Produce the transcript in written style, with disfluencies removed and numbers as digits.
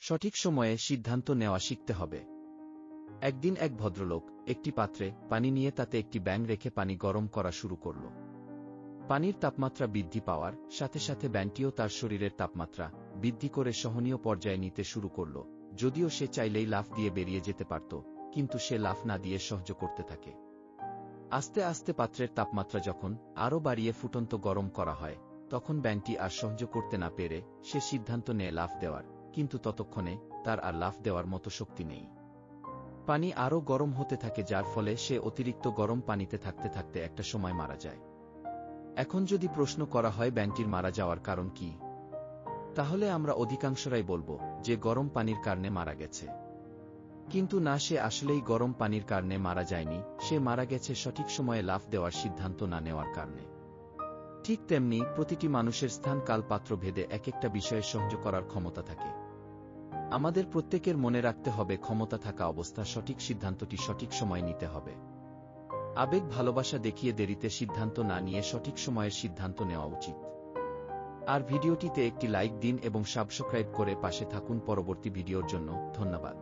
সঠিক সময়ে সিদ্ধান্ত নেওয়া শিখতে হবে। একদিন এক ভদ্রলোক একটি পাত্রে পানি নিয়ে তাতে একটি ব্যাঙ রেখে পানি গরম করা শুরু করল। পানির তাপমাত্রা বৃদ্ধি পাওয়ার সাথে সাথে ব্যাঙটিও তার শরীরের তাপমাত্রা বৃদ্ধি করে সহনীয় পর্যায়ে নিতে শুরু করল। যদিও সে চাইলেই লাফ দিয়ে বেরিয়ে যেতে পারত, কিন্তু সে লাফ না দিয়ে সহ্য করতে থাকে। আস্তে আস্তে পাত্রের তাপমাত্রা যখন আরও বাড়িয়ে ফুটন্ত গরম করা হয়, তখন ব্যাঙটি আর সহ্য করতে না পেরে সে সিদ্ধান্ত নেয় লাফ দেওয়ার, কিন্তু ততক্ষণে তার আর লাফ দেওয়ার মতো শক্তি নেই। পানি আরও গরম হতে থাকে, যার ফলে সে অতিরিক্ত গরম পানিতে থাকতে থাকতে একটা সময় মারা যায়। এখন যদি প্রশ্ন করা হয় ব্যাঙটির মারা যাওয়ার কারণ কি, তাহলে আমরা অধিকাংশরাই বলব যে গরম পানির কারণে মারা গেছে। কিন্তু না, সে আসলেই গরম পানির কারণে মারা যায়নি, সে মারা গেছে সঠিক সময়ে লাফ দেওয়ার সিদ্ধান্ত না নেওয়ার কারণে। ঠিক তেমনি প্রতিটি মানুষের স্থান কাল পাত্র ভেদে এক একটা বিষয়ে সহ্য করার ক্ষমতা থাকে। আমাদের প্রত্যেকের মনে রাখতে হবে, ক্ষমতা থাকা অবস্থা সঠিক সিদ্ধান্তটি সঠিক সময় নিতে হবে। আবেগ ভালোবাসা দেখিয়ে দেরিতে সিদ্ধান্ত না নিয়ে সঠিক সময়ের সিদ্ধান্ত নেওয়া উচিত। আর ভিডিওটিতে একটি লাইক দিন এবং সাবস্ক্রাইব করে পাশে থাকুন পরবর্তী ভিডিওর জন্য। ধন্যবাদ।